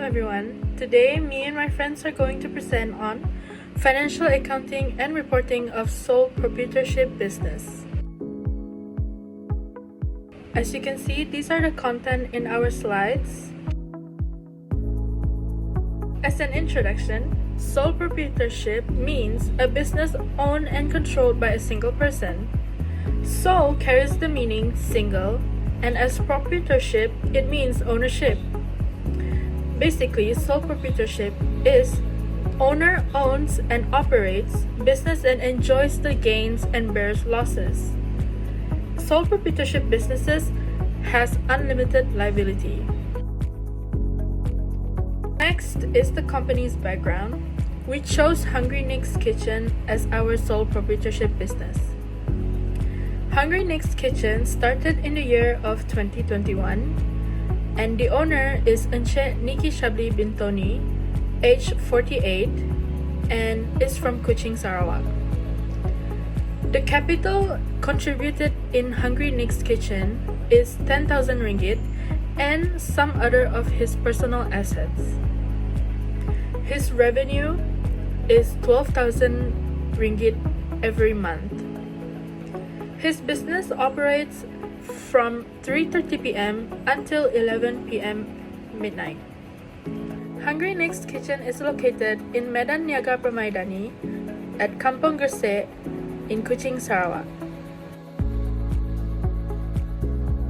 everyone. Today, me and my friends are going to present on financial accounting and reporting of sole proprietorship business. As you can see, these are the content in our slides. As an introduction, sole proprietorship means a business owned and controlled by a single person. Sole carries the meaning single, and as proprietorship, it means ownership. Basically, sole proprietorship is owner owns and operates business and enjoys the gains and bears losses. Sole proprietorship businesses has unlimited liability. Next is the company's background. We chose Hungry Nick's Kitchen as our sole proprietorship business. Hungry Nick's Kitchen started in the year of 2021, and the owner is Encik Nikki Shabli Bintoni, age 48, and is from Kuching, Sarawak. The capital contributed in Hungry Nick's Kitchen is 10,000 ringgit and some other of his personal assets. His revenue is 12,000 ringgit every month. His business operates from 3:30 p.m. until 11 p.m. midnight. Hungry Nick's Kitchen is located in Medan Niaga Permaidani at Kampung Gresik in Kuching, Sarawak.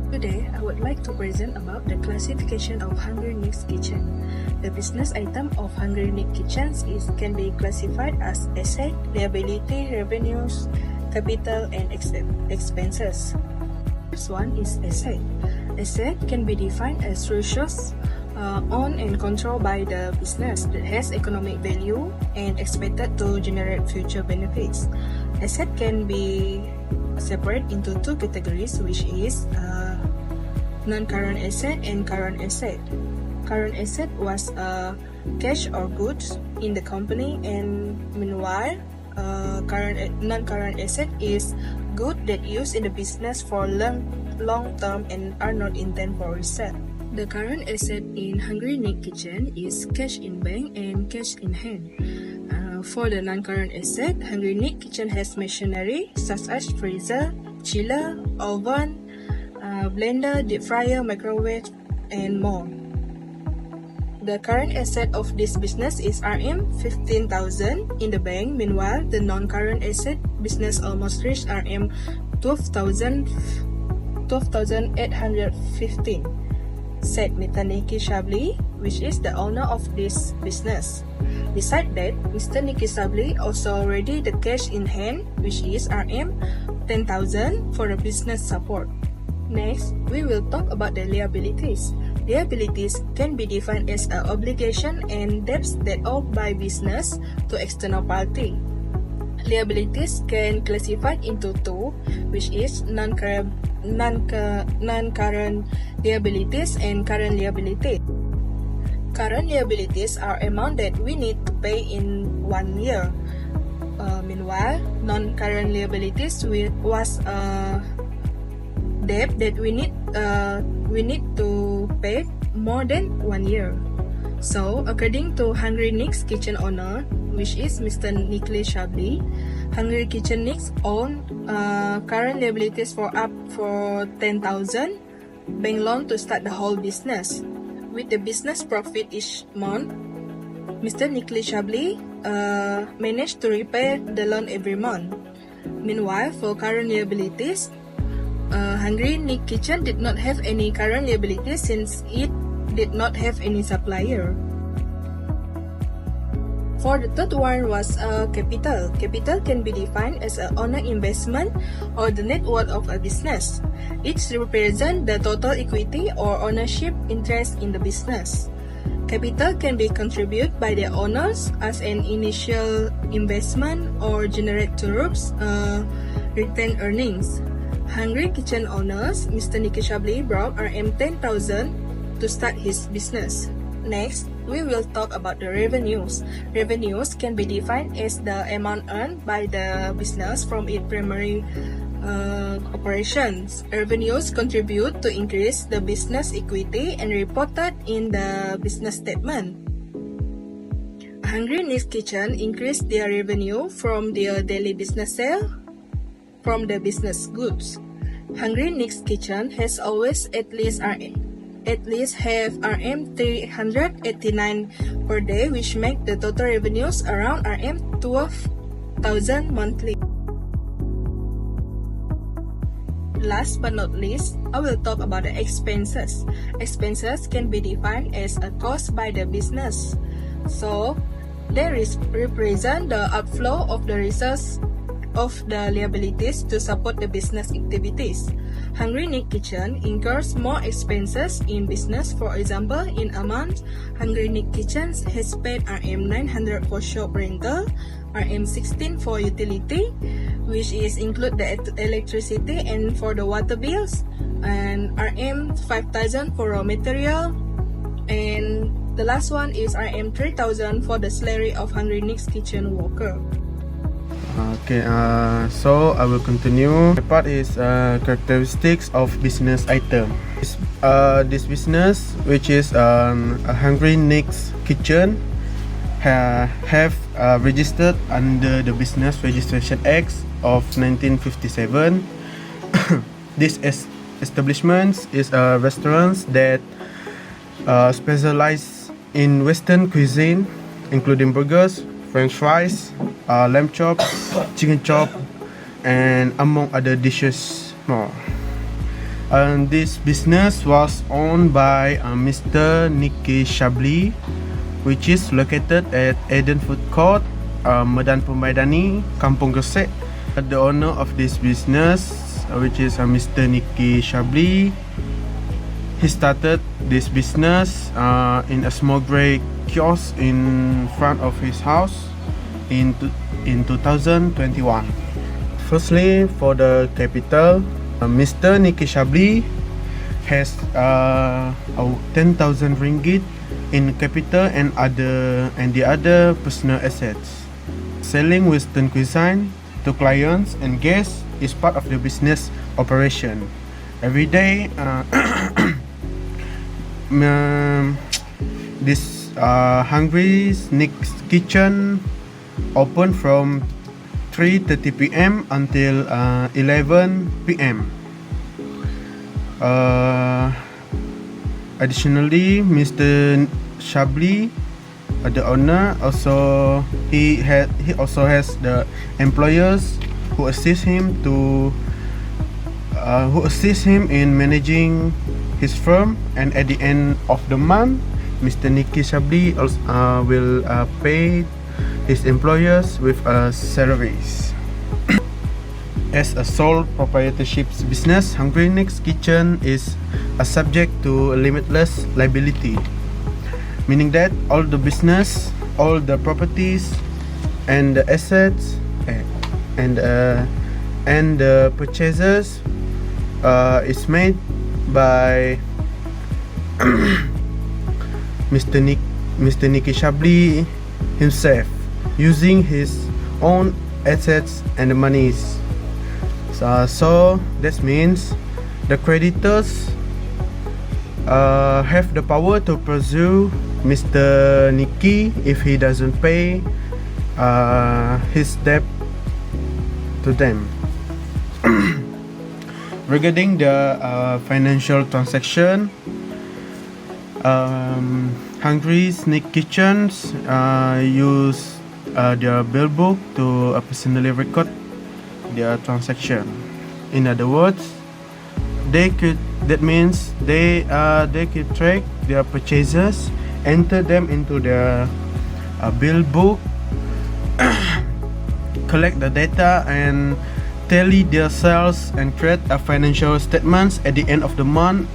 Today, I would like to present about the classification of Hungry Nick's Kitchen. The business item of Hungry Nick Kitchens can be classified as asset, liability, revenues, capital, and expenses. First one is asset. Asset can be defined as resources owned and controlled by the business that has economic value and expected to generate future benefits. Asset can be separated into two categories, which is non-current asset and current asset. Current asset was cash or goods in the company, and meanwhile, non-current asset is good that used in the business for long term and are not intended for resale. The current asset in Hungry Nick Kitchen is cash in bank and cash in hand. For the non-current asset, Hungry Nick Kitchen has machinery such as freezer, chiller, oven, blender, deep fryer, microwave, and more. The current asset of this business is RM 15,000 in the bank. Meanwhile, the non-current asset business almost reached RM 12,815, said Mr. Nikki Shabli, which is the owner of this business. Besides that, Mr. Nikki Shabli also ready the cash in hand, which is RM 10,000 for the business support. Next, we will talk about the liabilities. Liabilities can be defined as an obligation and debts that owed by business to external party. Liabilities can classify into two, which is non-current liabilities and current liabilities. Current liabilities are amount that we need to pay in 1 year. Meanwhile, non-current liabilities was debt that we need to pay more than 1 year. So, according to Hungry Nick's Kitchen owner, which is Mr. Nikki Shabli, Hungry Kitchen Nick's own current liabilities for 10,000 bank loan to start the whole business. With the business profit each month, Mr. Nikki Shabli managed to repay the loan every month. Meanwhile, for current liabilities, Hungry Nick Kitchen did not have any current liabilities since it did not have any supplier. For the third one was capital. Capital can be defined as an owner investment or the net worth of a business. It represents the total equity or ownership interest in the business. Capital can be contributed by the owners as an initial investment or generate towards retained earnings. Hungry Kitchen owners, Mr. Nikki Shabli, brought RM 10,000 to start his business. Next, we will talk about the revenues. Revenues can be defined as the amount earned by the business from its primary operations. Revenues contribute to increase the business equity and reported in the business statement. Hungry Nick's Kitchen increased their revenue from their daily business sale from the business goods. Hungry Nick's Kitchen has always at least have RM 389 per day, which make the total revenues around RM 12,000 monthly. Last but not least, I will talk about the expenses. Expenses can be defined as a cost by the business. So, they represent the outflow of the resources of the liabilities to support the business activities. Hungry Nick Kitchen incurs more expenses in business. For example, in a month, Hungry Nick Kitchen has paid RM 900 for shop rental, RM 16 for utility, which is include the electricity and for the water bills, and RM 5,000 for raw material, and the last one is RM 3,000 for the salary of Hungry Nick's Kitchen worker. Okay, so I will continue. The part is characteristics of business item. This business, which is a Hungry Nick's Kitchen, have registered under the Business Registration Act of 1957. This establishment is a restaurant that specialize in Western cuisine, including burgers, French fries, lamb chop, chicken chop, and among other dishes more. And this business was owned by Mr. Nicky Shabli, which is located at Eden Food Court, Medan Pemaidani, Kampung Gresik. The owner of this business, which is Mr. Nicky Shabli, he started this business in a small grey kiosk in front of his house in 2021. Firstly, for the capital, Mr. Nicky Shabli has 10,000 ringgit in capital and the other personal assets. Selling Western cuisine to clients and guests is part of the business operation. Every day, this Hungry Nick's Kitchen open from 3:30 p.m. until 11 p.m. Additionally, Mr. Shabli, the owner, he also has the employers who assist him in managing his firm, and at the end of the month, Mr. Nicky Shabli will pay his employers with salaries. As a sole proprietorship business, Hungry Nick's Kitchen is subject to limitless liability, meaning that all the business, all the properties, and the assets, and the purchases is made by Mr. Nicky Shabli himself, using his own assets and monies. So that means the creditors have the power to pursue Mr. Nicky if he doesn't pay his debt to them. Regarding the financial transaction, Hungry Nick's Kitchens use their bill book to personally record their transaction. In other words, they could track their purchases, enter them into their bill book, collect the data, and tally their sales and create a financial statements at the end of the month,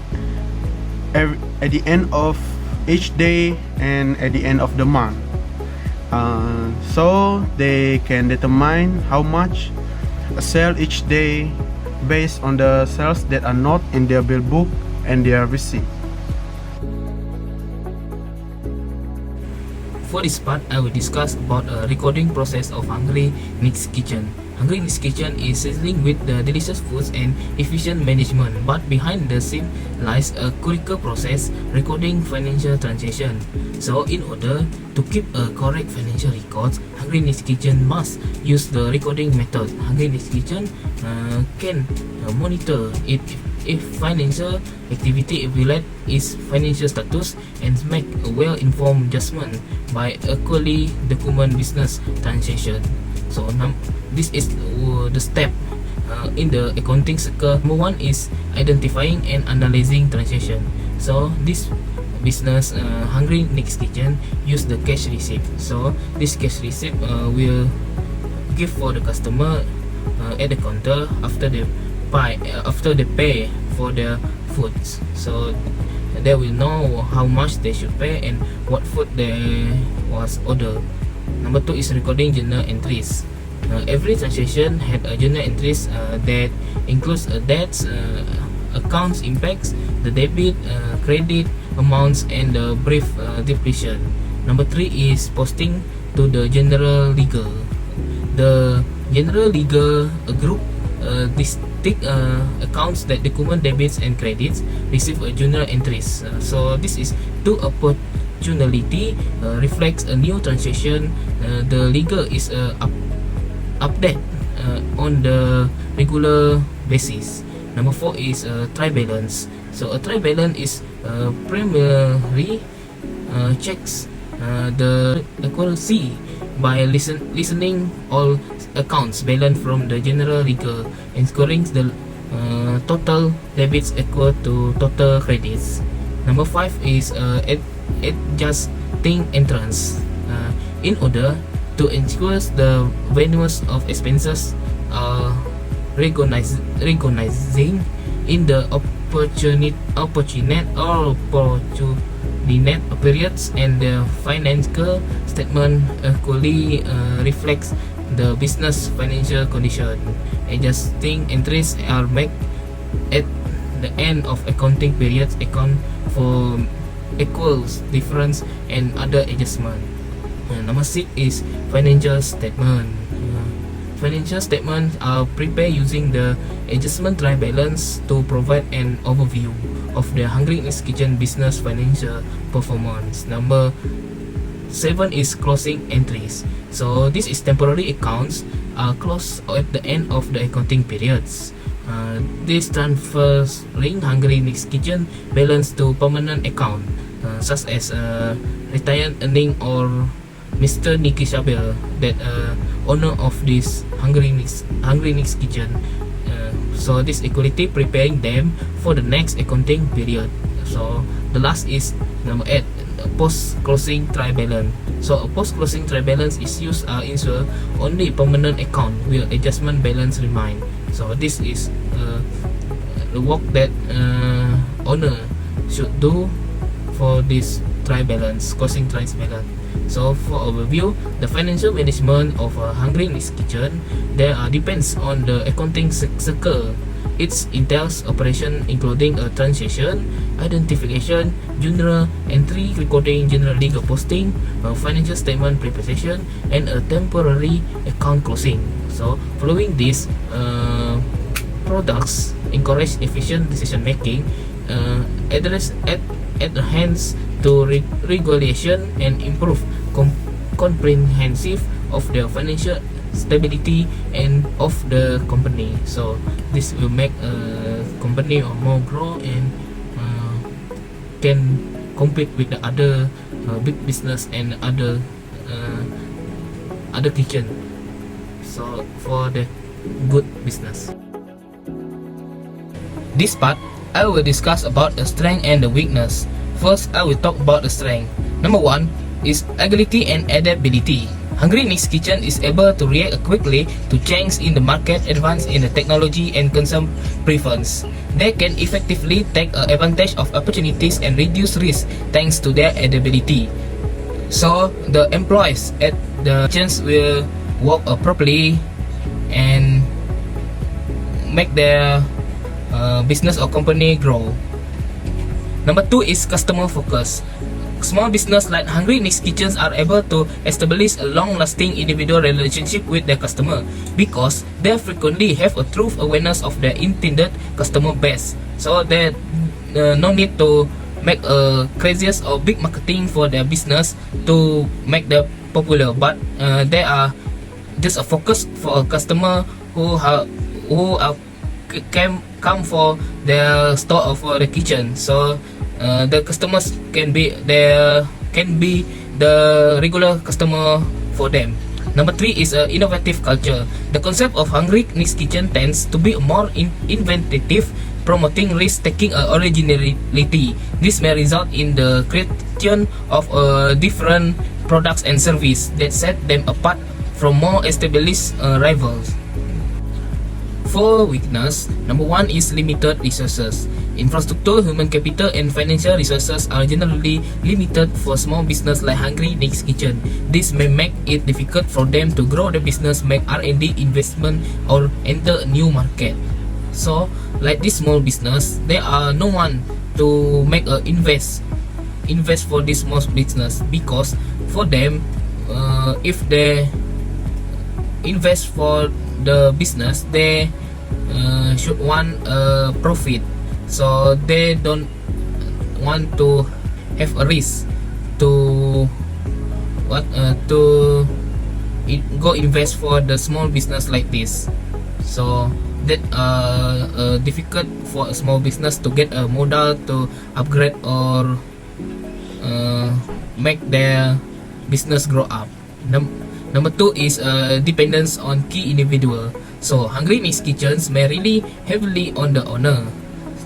at the end of each day, and at the end of the month. So they can determine how much sell each day based on the sales that are not in their bill book and their receipt. For this part, I will discuss about a recording process of Hungry Nick's Kitchen. Hungry Nick's Kitchen is sizzling with the delicious foods and efficient management, but behind the scene lies a critical process recording financial transaction. So in order to keep a correct financial records, Hungry Nick's Kitchen must use the recording method. Hungry Nick's Kitchen can monitor if financial activity evaluate its financial status and make a well-informed judgment by equally document business transaction. So this is the step in the accounting circle. Number one is identifying and analyzing transaction. So this business Hungry Nick's Kitchen use the cash receipt. So this cash receipt will give for the customer at the counter after they pay for their foods. So they will know how much they should pay and what food they was ordered. Number two is recording journal entries. Every transaction had a journal entries that includes debts, accounts impacts, the debit, credit amounts, and the brief depletion. Number three is posting to the general ledger. The general ledger group distinct accounts that document debits and credits receive a journal entries. So this is to opportunity reflects a new transaction. The ledger is update on the regular basis. Number four is trial balance. So a trial balance is primarily checks the accuracy by listening all accounts balance from the general ledger and scoring the total debits equal to total credits. Number five is adjusting entrance. In order to ensure the values of expenses are recognizing in the opportunity periods, and the financial statement equally reflects the business financial condition. Adjusting entries are made at the end of accounting periods, account for equals difference and other adjustment. Number six is financial statement. Financial statements are prepared using the adjustment trial balance to provide an overview of the Hungry Nick's Kitchen business financial performance. Number seven is closing entries. So this is temporary accounts are closed at the end of the accounting periods. This transfers Hungry Nick's Kitchen balance to permanent account, such as retained earning or Mr. Nicky Shabel, that owner of this Hungry Nick's Kitchen. So this equality preparing them for the next accounting period. So the last is number 8, post closing trial balance. So a post closing trial balance is used ensure only permanent account will adjustment balance remain. So this is the work that owner should do for this trial balance, closing trial balance. So for overview, the financial management of Hungry Nick's Kitchen depends on the accounting circle. It entails operation including a transaction, identification, journal entry, recording, general legal posting, financial statement preparation, and a temporary account closing. So following these products encourage efficient decision making, adherence to regulation, and improve comprehensive of the financial stability and of the company. So this will make a company more grow and can compete with the other big business and other kitchen. So for the good business. This part I will discuss about the strength and the weakness. First, I will talk about the strength. Number one is agility and adaptability. Hungry Nick's Kitchen is able to react quickly to changes in the market, advance in the technology, and consumer preference. They can effectively take advantage of opportunities and reduce risk thanks to their adaptability. So the employees at the kitchens will work properly and make their business or company grow. Number two is customer focus. Small business like Hungry Nick's Kitchens are able to establish a long-lasting individual relationship with their customer because they frequently have a true awareness of their intended customer base. So they no need to make a craziest or big marketing for their business to make them popular, but they are just a focus for a customer who come for their store or for the kitchen. So the customers can be the regular customer for them. Number 3 is innovative culture. The concept of Hungry Nick's Kitchen tends to be more inventive, promoting risk-taking originality. This may result in the creation of different products and services that set them apart from more established rivals. For weakness, number 1 is limited resources. Infrastructure, human capital, and financial resources are generally limited for small business like Hungry Nick's Kitchen. This may make it difficult for them to grow the business, make R&D investment, or enter a new market. So, like this small business, there are no one to make a invest for this small business, because for them, if they invest for the business, they should want a profit. So they don't want to have a risk to go invest for the small business like this. So that difficult for a small business to get a modal to upgrade or make their business grow up. Number 2 is dependence on key individual. So Hungry Nick's Kitchens may rely heavily on the owner.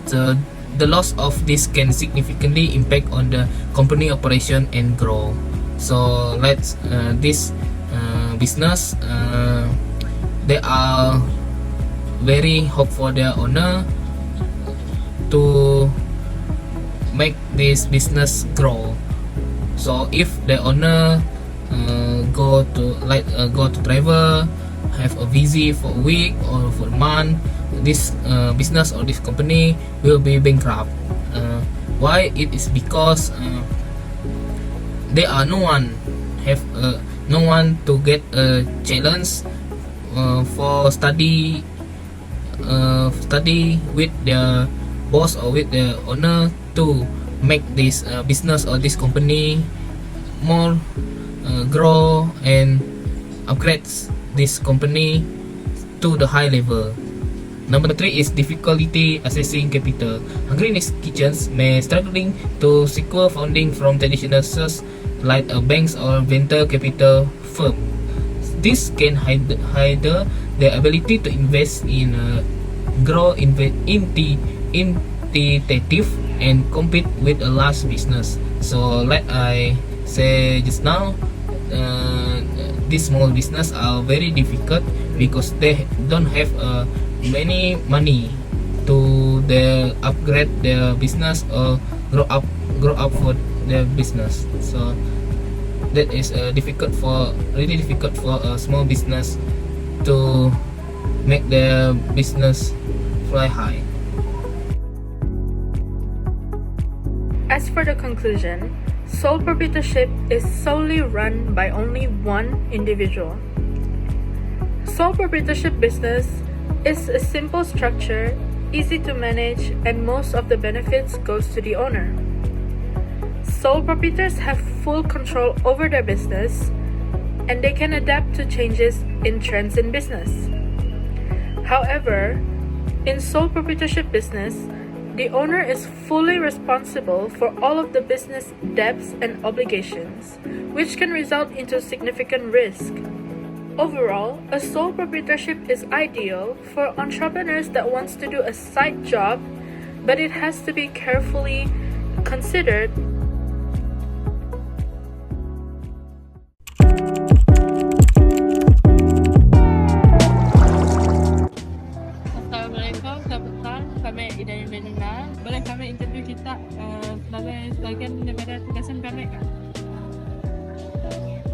So the loss of this can significantly impact on the company operation and grow. So let's this business they are very hope for their owner to make this business grow. So if the owner go to travel, have a visit for a week or for a month, this business or this company will be bankrupt. Why? It is because there are no one to get a challenge for study with the boss or with the owner to make this business or this company more grow and upgrades this company to the high level. Number 3 is difficulty accessing capital. Hungry Nick's Kitchens may struggling to secure funding from traditional sources like banks or venture capital firm. This can hinder their ability to invest in grow initiative and compete with a large business. So like I say just now, these small business are very difficult because they don't have many money to upgrade their business or grow up for their business. So that is really difficult for a small business to make their business fly high. As for the conclusion, sole proprietorship is solely run by only one individual. Sole proprietorship business is a simple structure, easy to manage, and most of the benefits goes to the owner. Sole proprietors have full control over their business, and they can adapt to changes in trends in business. However, in sole proprietorship business, the owner is fully responsible for all of the business debts and obligations, which can result into significant risk. Overall, a sole proprietorship is ideal for entrepreneurs that wants to do a side job, but it has to be carefully considered. Assalamualaikum, selamat petang. Kami Ida Menina. Boleh kami interview kita sebagai bagian daripada tugasan kami kan?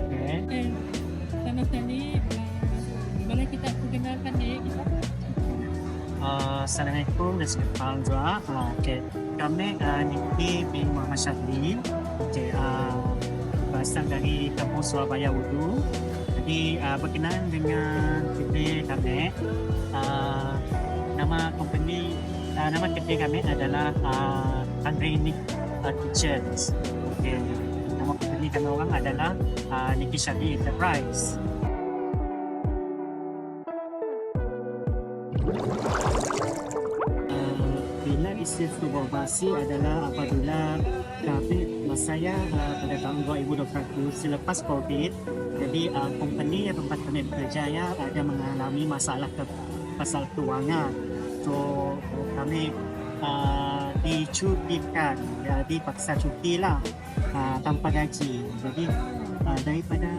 Okay. Sama sekali, boleh kita perkenalkan diri kita? Assalamualaikum dan selamat petang juga. Okay. Kami Niki bin Muhammad Syafri. Okey, berasal dari kampung Surabaya Wudu. Jadi berkenaan dengan kedai kami, nama company, nama kedai kami adalah Hungry Nick Kitchens. Okey, nama company kami orang adalah Niki Shadi Enterprise. Bila istilah beroperasi adalah apabila kami saya pada tahun 2021 selepas COVID, jadi company yang tempat kami bekerja ada mengalami masalah pasal kewangan. So kami dicutikan, jadi paksa cuti lah tanpa gaji. Jadi daripada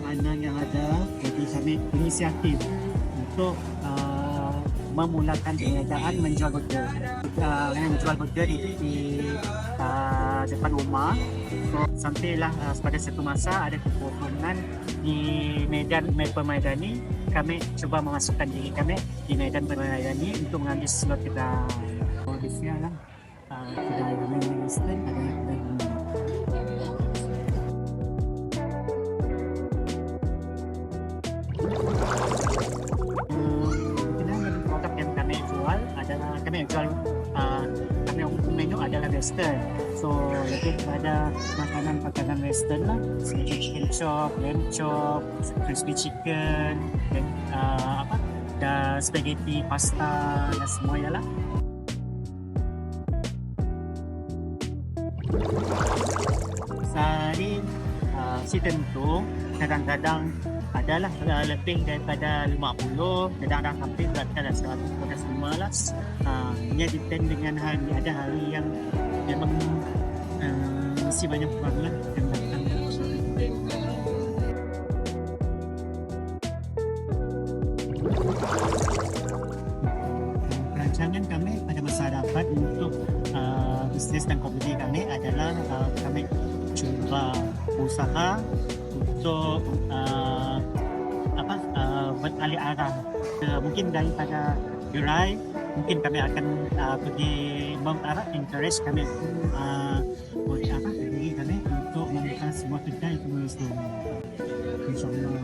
mana yang ada, jadi kami inisiatif untuk memulakan perniagaan menjual burger. Menjual burger di depan rumah. So, sampailah pada satu masa ada kekosongan di medan permaidani. Kami cuba memasukkan diri kami di medan permaidani untuk mengambil slot kita. Oh, di sini lah. Kedai kami Western ada kedai kami. Kami jual kami menu adalah western, so lebih kepada makanan western lah, seperti chicken chop, lamb chop, crispy chicken, dan dan spaghetti, pasta dan semuanya lah. Sehari si tentu kadang-kadang adalah lebih daripada 50, kadang-kadang hampir beratkan 100 pada semua lah. Ia depend dengan hari, ada hari yang memang masih banyak orang lah yang datang. Perancangan kami pada masa hadapan untuk bisnes dan komedi kami adalah kami cuba usaha untuk beralih arah, mungkin daripada gerai, mungkin kami akan pergi encourage kami diri kami untuk membuka sebuah kedai komersial. InsyaAllah.